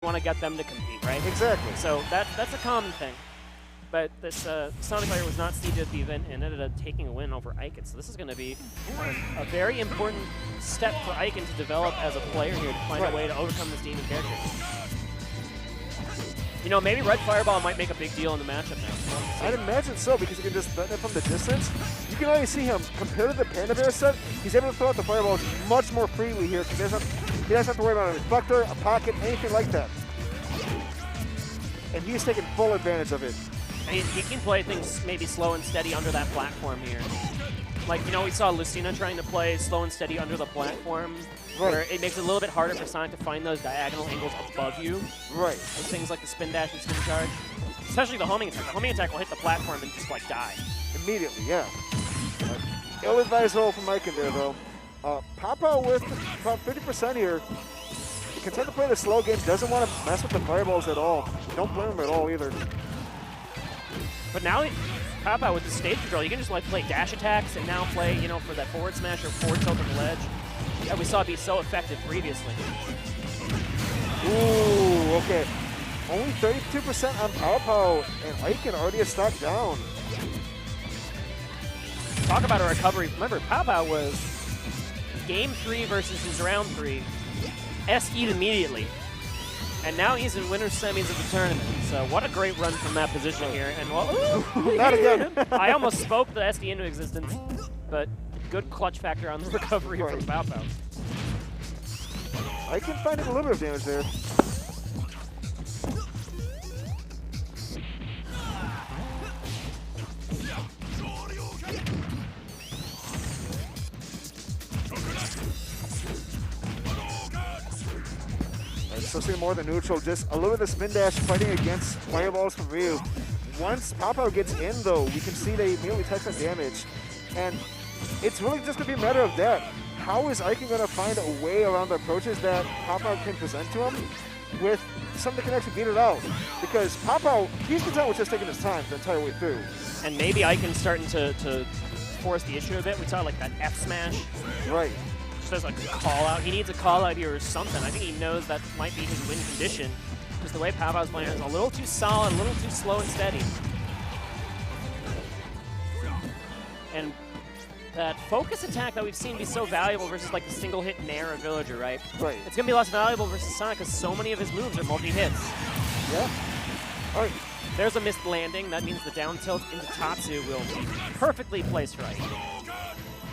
want to get them to compete, right? Exactly. So that's a common thing. But this Sonic player was not seeded at the event and ended up taking a win over Ikan. So this is going to be a very important step for Ikan to develop as a player here to find a way to overcome this demon character. You know, maybe Red Fireball might make a big deal in the matchup now. I'd imagine so, because you can just threaten it from the distance. You can already see him, compared to the Panda Bear set, he's able to throw out the fireballs much more freely here. He doesn't have to worry about a reflector, a pocket, anything like that. And he's taking full advantage of it. And he can play things maybe slow and steady under that platform here. Like, you know, we saw Lucina trying to play slow and steady under the platform, where it makes it a little bit harder for Sonic to find those diagonal angles above you. Right. With things like the spin dash and spin charge. Especially the homing attack. The homing attack will hit the platform and just, like, die. Immediately, yeah. Ill-advised roll from Ikan there, though. PowPow with about 50% here. Content to play the slow game, doesn't want to mess with the fireballs at all. Don't blame him at all either. But now, PowPow with the stage control, you can just like play dash attacks and now play, you know, for that forward smash or forward tilt on the ledge. Yeah, we saw it be so effective previously. Ooh, okay. Only 32% on PowPow, and Ikan already a stock down. Talk about a recovery. Remember, PowPow was game 3 versus his round 3. SE'd immediately. And now he's in winner's semis of the tournament. So what a great run from that position here. And well, not again. I almost spoke the SD into existence, but good clutch factor on the recovery from PowPow. Ikan finding a little bit of damage there. So see more than neutral, just a little bit of spin dash fighting against fireballs from Ryu. Once PowPow gets in though, we can see they immediately take some damage. And it's really just gonna be a matter of that. How is Ikan gonna find a way around the approaches that PowPow can present to him with something that can actually beat it out? Because PowPow, he's content with just taking his time the entire way through. And maybe Ikan's starting to force the issue a bit. We saw like that F smash. Right. As like a call out. He needs a call out here or something. I think he knows that might be his win condition. Just the way PowPow's playing is a little too solid, a little too slow and steady. And that focus attack that we've seen be so valuable versus like the single hit Nair or Villager, right? Right. It's gonna be less valuable versus Sonic because so many of his moves are multi-hits. Yeah. All right. There's a missed landing. That means the down tilt into Tatsu will be perfectly placed right.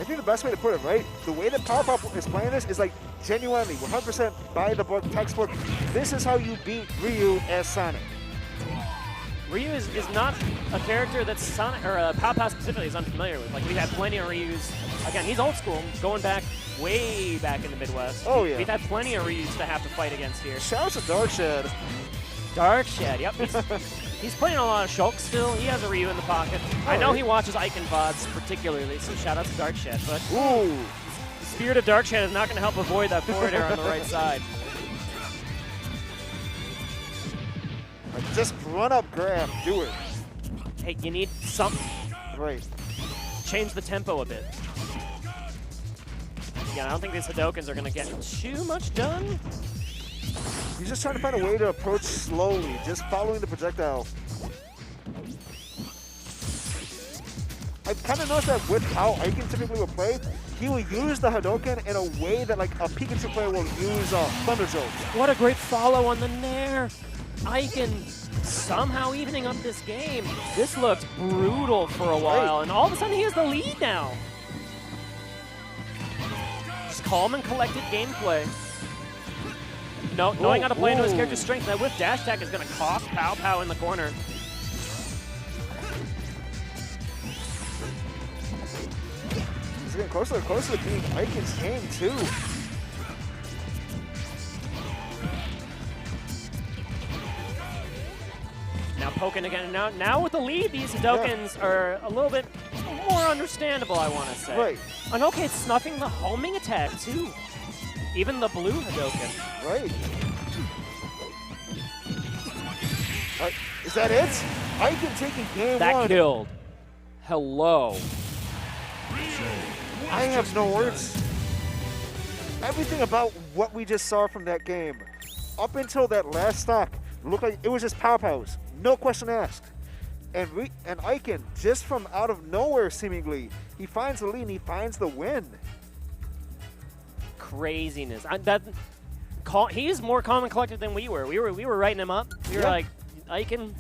I think the best way to put it, right? The way that PowPow is playing this is like genuinely 100% by the book, textbook. This is how you beat Ryu as Sonic. Ryu is not a character that Sonic or PowPow specifically is unfamiliar with. Like we've had plenty of Ryus. Again, he's old school, going back way back in the Midwest. Oh yeah. We've had plenty of Ryus to have to fight against here. Shout out to Darkshed. Darkshed, yep. He's playing a lot of Shulk still. He has a Ryu in the pocket. I know he watches Ikan VODs particularly, so shout out to Darkshed. But the spirit of Darkshed is not going to help avoid that forward air on the right side. Just run up, grab, do it. Hey, you need something. Right. Change the tempo a bit. Yeah, I don't think these Hadokens are going to get too much done. He's just trying to find a way to approach slowly, just following the projectile. I've kind of noticed that with how Ikan typically will play, he will use the Hadoken in a way that like a Pikachu player will use Thunder Jolt. What a great follow on the Nair. Ikan somehow evening up this game. This looked brutal for a while, and all of a sudden he has the lead now. Just calm and collected gameplay. Knowing how to play into his character's strength. That whiff dash attack is going to cost PowPow in the corner. He's getting closer and closer to being Ikan's game too. Now poking again. Now with the lead, these Hadokens are a little bit more understandable, I want to say. Right. And okay, it's snuffing the homing attack too. Even the blue Hadoken. Right. Is that it? Ikan taking game one. That killed. Hello. I have no words. Everything about what we just saw from that game up until that last stock, looked like it was just PowPows, no question asked. And Ikan, just from out of nowhere seemingly, he finds the lead and he finds the win. Craziness. He's more calm and collected than we were. We were writing him up. We were like, Ikan,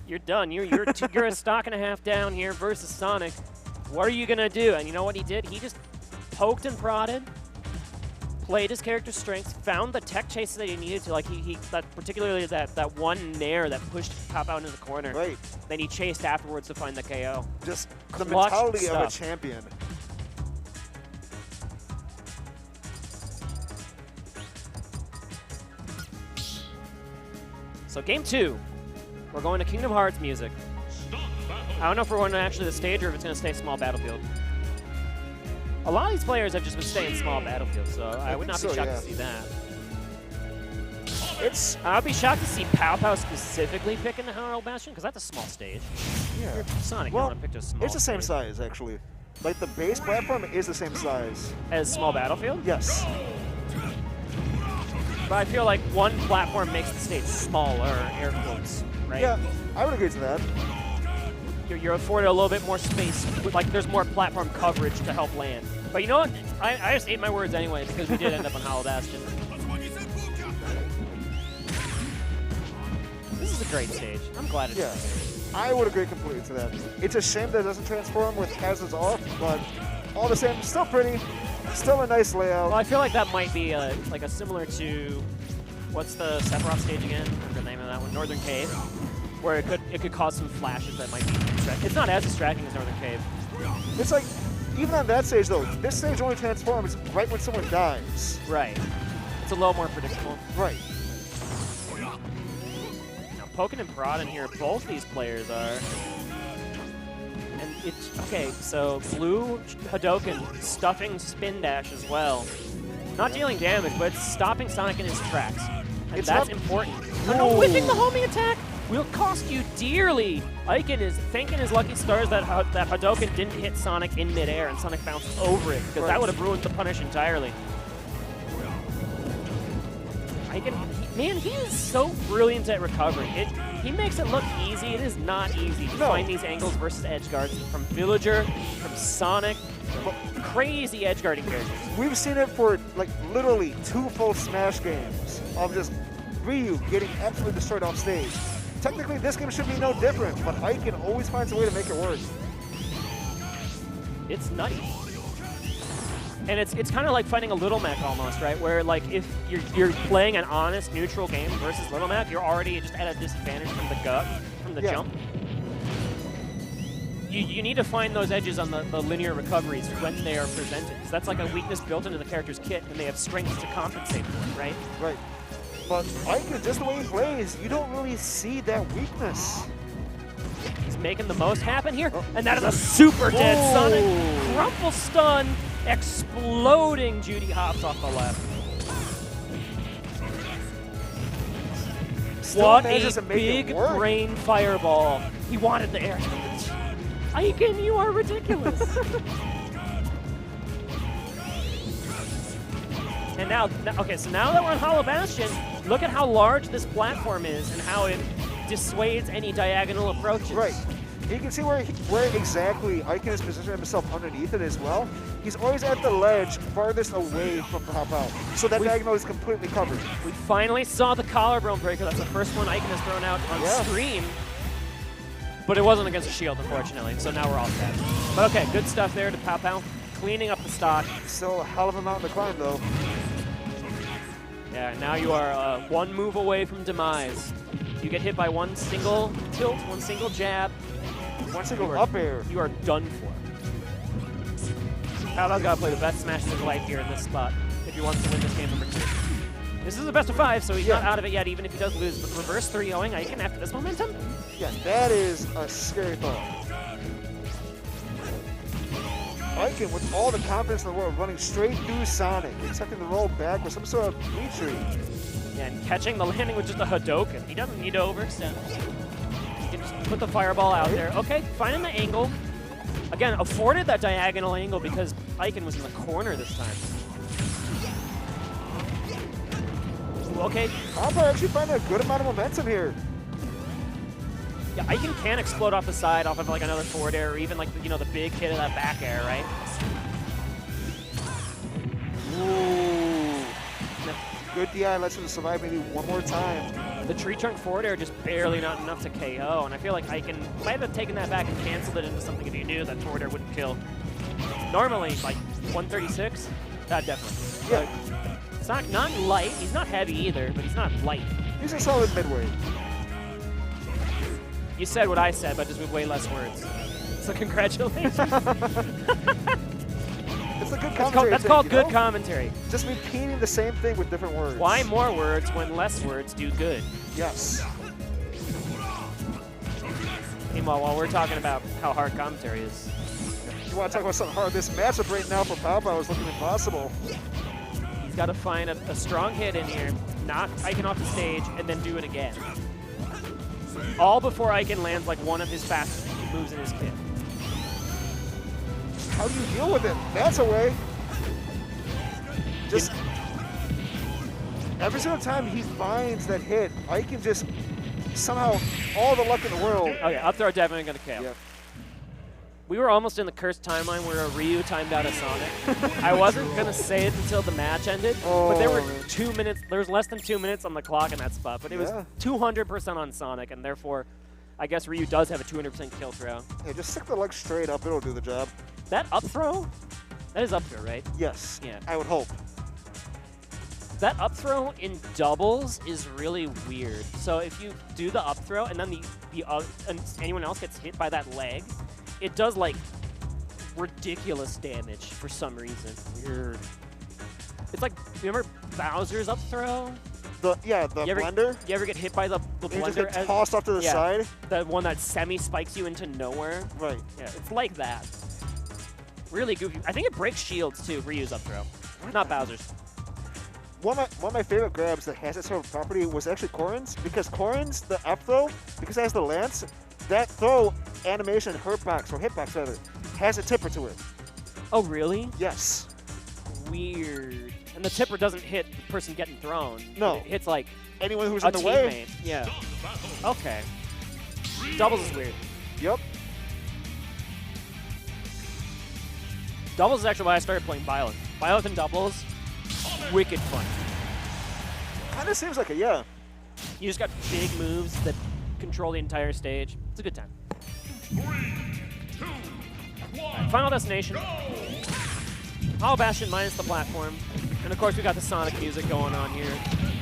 you're done. You're a stock and a half down here versus Sonic. What are you gonna do? And you know what he did? He just poked and prodded, played his character's strengths, found the tech chases that he needed to. Like particularly that one nair that pushed PowPow into the corner. Right. Then he chased afterwards to find the KO. Just the Clutch mentality of a stuff. champion. So game 2, we're going to Kingdom Hearts music. I don't know if we're going to actually the stage or if it's going to stay small battlefield. A lot of these players have just been staying small battlefield, so I would not be shocked to see that. I'd be shocked to see PowPow specifically picking the Unrivaled Bastion, because that's a small stage. Yeah. Sonic, Well, you want to pick a small it's the same stage. size, actually. Like, the base platform is the same size. As small battlefield? Yes. But I feel like one platform makes the stage smaller, air quotes, right? Yeah, I would agree to that. You're afforded a little bit more space, like there's more platform coverage to help land. But you know what? I just ate my words anyway because we did end up on Hollow Bastion. This is a great stage. I'm glad it's Yeah, I would agree completely to that. It's a shame that it doesn't transform with hazards off, but all the same, still pretty. Still a nice layout. Well, I feel like that might be like a similar to, what's the Sephiroth stage again? What's the name of that one? Northern Cave, where it could cause some flashes that might be distracting. It's not as distracting as Northern Cave. It's like, even on that stage though, this stage only transforms right when someone dies. Right. It's a little more predictable. Right. Now, poking and prodding here, both these players are. And it's, okay, so blue Hadoken stuffing spin dash as well. Not dealing damage, but it's stopping Sonic in his tracks. And that's important. Oh no, whipping the homing attack will cost you dearly. Ikan is thanking his lucky stars that Hadoken didn't hit Sonic in midair and Sonic bounced over it, because that would have ruined the punish entirely. Ikan, man, he is so brilliant at recovering. He makes it look easy. It is not easy to find these angles versus edge guards from Villager, from Sonic, from crazy edge guarding characters. We've seen it for like literally 2 full Smash games of just Ryu getting absolutely destroyed off stage. Technically, this game should be no different, but Ikan always finds a way to make it work. It's nutty. And it's kind of like fighting a Little Mac almost, right? Where like if you're playing an honest, neutral game versus Little Mac, you're already just at a disadvantage from the gut, from the jump. You need to find those edges on the linear recoveries when they are presented. So that's like a weakness built into the character's kit, and they have strengths to compensate for it, right? Right. But Ikan, just the way he plays, you don't really see that weakness. He's making the most happen here, and that is a super dead Sonic. Crumple stun, exploding Judy hops off the left. Still what manages a to make big it work. brain fireball. He wanted the air damage. Ikan, you are ridiculous. And now, okay, so now that we're on Hollow Bastion, look at how large this platform is and how it dissuades any diagonal approaches. Right. You can see where exactly Ikan is positioning himself underneath it as well. He's always at the ledge farthest away from PowPow, so that diagonal is completely covered. We finally saw the collarbone breaker. That's the first one Ikan has thrown out on stream. But it wasn't against a shield, unfortunately, so now we're all set. But okay, good stuff there to PowPow. Cleaning up the stock. Still a hell of a mountain to climb, though. Yeah, now you are one move away from demise. You get hit by one single tilt, one single jab. One single up air. You are done for. PowPow's got to play the best Smash of his life here in this spot if he wants to win this game number 2. This is a best of 5, so he's not out of it yet, even if he does lose. But reverse 3-0ing Ikan after this momentum? Yeah, that is a scary thought. Ikan, with all the confidence in the world, running straight through Sonic, expecting to roll back with some sort of retreat. Yeah, and catching the landing with just a Hadoken. He doesn't need to overextend. He can just put the fireball out there. Okay, finding the angle. Again, afforded that diagonal angle because Ikan was in the corner this time. okay. PowPow actually finding a good amount of momentum here. Yeah, Ikan can explode off the side, off of like another forward air, or even like, you know, the big hit of that back air, right? Ooh. Good DI lets him survive maybe one more time. The tree trunk forward air just barely not enough to KO, and I feel like Ikan might have taken that back and canceled it into something if he knew that forward air wouldn't kill. Normally, like 136, that definitely. Yeah. It's not light, he's not heavy either, but he's not light. He's a solid midweight. You said what I said, but just with way less words. So congratulations. It's a good commentary. That's called good commentary. Just repeating the same thing with different words. Why more words when less words do good? Yes. Meanwhile, while we're talking about how hard commentary is. You want to talk about something hard? This matchup right now for PowPow is looking impossible. He's got to find a strong hit in here, knock Ikan off the stage, and then do it again. All before Ikan lands like one of his fastest moves in his kit. How do you deal with it? That's a way. Just every single time he finds that hit, Ikan just somehow all the luck in the world. Okay, up throw definitely going to KO. Yep. We were almost in the cursed timeline where a Ryu timed out a Sonic. I wasn't going to say it until the match ended, but there were 2 minutes, there was less than 2 minutes on the clock in that spot, but it was 200% on Sonic, and therefore, I guess Ryu does have a 200% kill throw. Yeah, just stick the leg straight up, it'll do the job. That up throw? That is up throw, right? Yes, yeah. I would hope. That up throw in doubles is really weird. So if you do the up throw and then and anyone else gets hit by that leg, it does like ridiculous damage for some reason. Weird. It's like, remember Bowser's up throw? The blender? You ever get hit by the blender? You just get tossed off to the side? The one that semi-spikes you into nowhere? Right. Yeah, it's like that. Really goofy. I think it breaks shields too, Ryu's up throw. Not Bowser's. One of my favorite grabs that has that sort of property was actually Corrin's, because Corrin's, the up throw, because it has the lance, that throw animation hurtbox, or hitbox rather, has a tipper to it. Oh, really? Yes. Weird. And the tipper doesn't hit the person getting thrown. No. It hits like anyone who's a in the way. Yeah. Okay. Doubles is weird. Yep. Doubles is actually why I started playing Byleth. Byleth and doubles, wicked fun. Kind of seems like it, yeah. You just got big moves that control the entire stage. It's a good time. 3, 2, 1, Final destination. go! Hollow Bastion minus the platform. And of course we got the Sonic music going on here.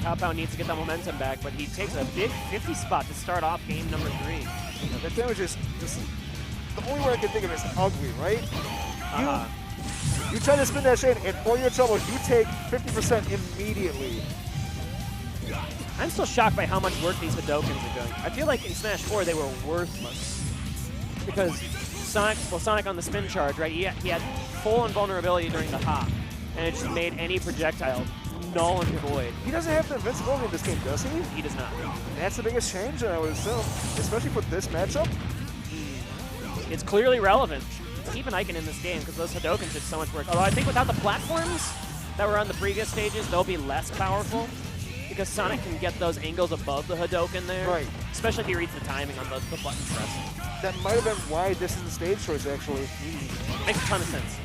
PowPow needs to get that momentum back, but he takes a big 50 spot to start off game number 3. Yeah, that damage is just, the only way I can think of it is ugly, right? You try to spin that shit, and for your trouble, you take 50% immediately. I'm still shocked by how much work these Hadokens are doing. I feel like in Smash 4 they were worthless. Because Sonic on the spin charge, right? He had full invulnerability during the hop, and it just made any projectile null and void. He doesn't have the invincibility in this game, does he? He does not. That's the biggest change, I would assume, especially for this matchup. It's clearly relevant. Even Ikan in this game, because those Hadokens did so much work. Although I think without the platforms that were on the previous stages, they'll be less powerful. Because Sonic can get those angles above the Hadoken there. Right. Especially if he reads the timing on the button press. That might have been why this is the stage choice, actually. Makes a ton of sense.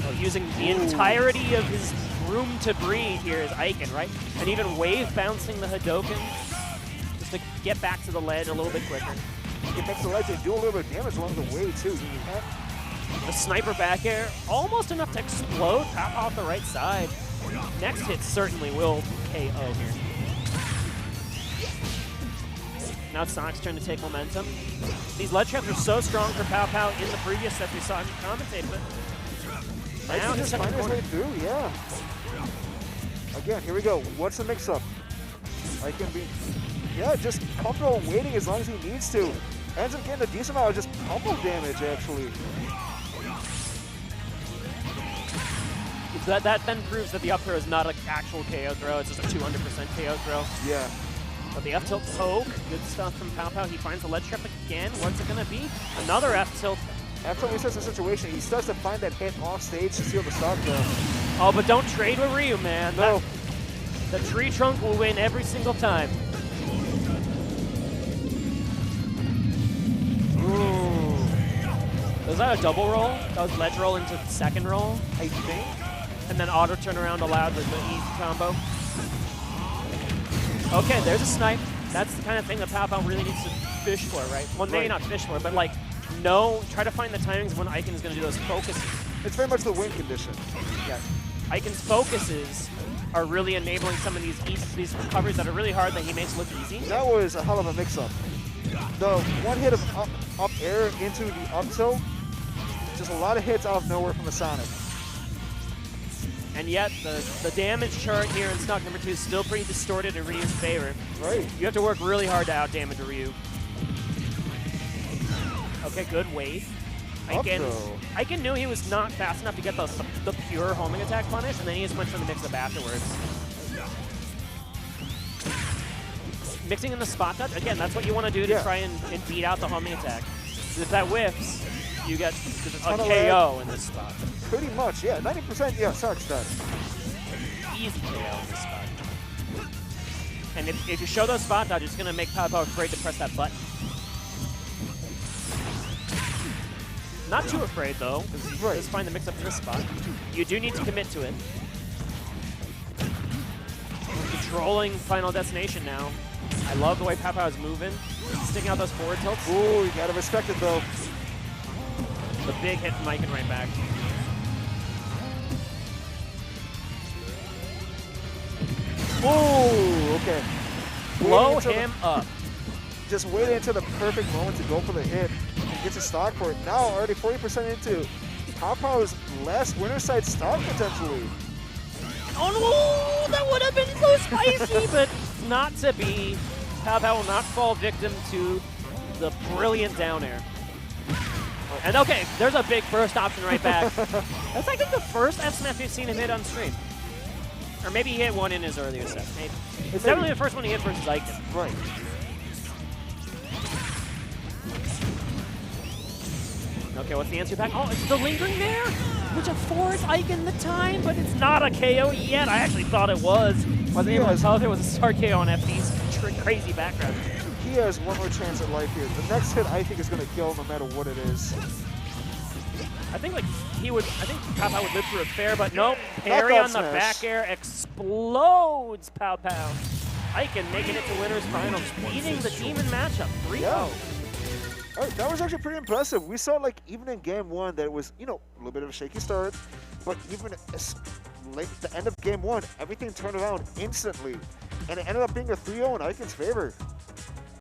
Oh, using the entirety of his room to breathe here is Ikan, right? And even wave bouncing the Hadoken just to get back to the ledge a little bit quicker. Get back to the ledge and do a little bit of damage along the way, too. The sniper back air, almost enough to explode PowPow off the right side. Next hit certainly will KO here. Now it's Sonic's turn to take momentum. These ledge traps are so strong for PowPow in the previous set we saw him commentate, but now just find his way through, yeah. Again, here we go. What's the mix-up? Just comfortable waiting as long as he needs to. Ends up getting a decent amount of just pummel damage, actually. That then proves that the up throw is not an actual KO throw, it's just a 200% KO throw. Yeah. But the F-tilt poke, good stuff from PowPow. He finds the ledge trap again. What's it gonna be? Another F-tilt. After he resets the situation, he starts to find that hit off stage to seal the stock though. Oh, but don't trade with Ryu, man. No. The tree trunk will win every single time. Ooh. Was that a double roll? That was ledge roll into second roll, I think. and then auto turnaround allowed with the easy combo. Okay, there's a snipe. That's the kind of thing that PowPow really needs to fish for, right? Well, maybe not fish for, but like, try to find the timings when Ikan is going to do those focuses. It's very much the win condition. Yeah. Ikan's focuses are really enabling some of these recoveries that are really hard that he makes look easy. That was a hell of a mix-up. The one hit of up air into the up tilt, just a lot of hits out of nowhere from the Sonic. And yet, the damage chart here in stock number 2 is still pretty distorted in Ryu's favor. Right. You have to work really hard to out-damage Ryu. Okay, good wait. Ikan knew he was not fast enough to get the pure homing attack punish, and then he just went for the mix-up afterwards. Mixing in the spot touch, again, that's what you want to do to try and beat out the homing attack. If that whiffs, you get a KO in this spot. Pretty much, yeah. 90%, yeah, Sonic's done. Easy KO in this spot. And if you show those spot dodges, it's going to make PowPow afraid to press that button. Not too afraid, though, because he does find the mix-up in this spot. You do need to commit to it. Controlling Final Destination now. I love the way PowPow is moving, sticking out those forward tilts. Ooh, you gotta respect it, though. The big hit from Ikan right back. Ooh, okay. Blow him up. Just waited until the perfect moment to go for the hit and gets a stock for it. Now already 40% into PowPow's last winner side stock potentially. Oh no, that would have been so spicy, but not to be. PowPow will not fall victim to the brilliant down air. And okay, there's a big burst option right back. That's I think the first F smash we've seen him hit on stream. Or maybe he hit one in his earlier set. Maybe. It's definitely the first one he hit versus Ikan. Right. Okay, what's the answer back? Oh, it's the lingering there, which affords Ikan the time, but it's not a KO yet. I actually thought it was. Wasn't able to tell if it was a start KO on FD's crazy background. He has one more chance at life here. The next hit, I think, is going to kill no matter what it is. I think PowPow would live through a fair, but nope. Parry on the back air explodes PowPow. Ikan making it to winner's finals, beating the Demon matchup 3-0. Yeah. All right, that was actually pretty impressive. We saw, like, even in game 1 that it was, a little bit of a shaky start, but even late at the end of game 1, everything turned around instantly, and it ended up being a 3-0 in Ikan's favor.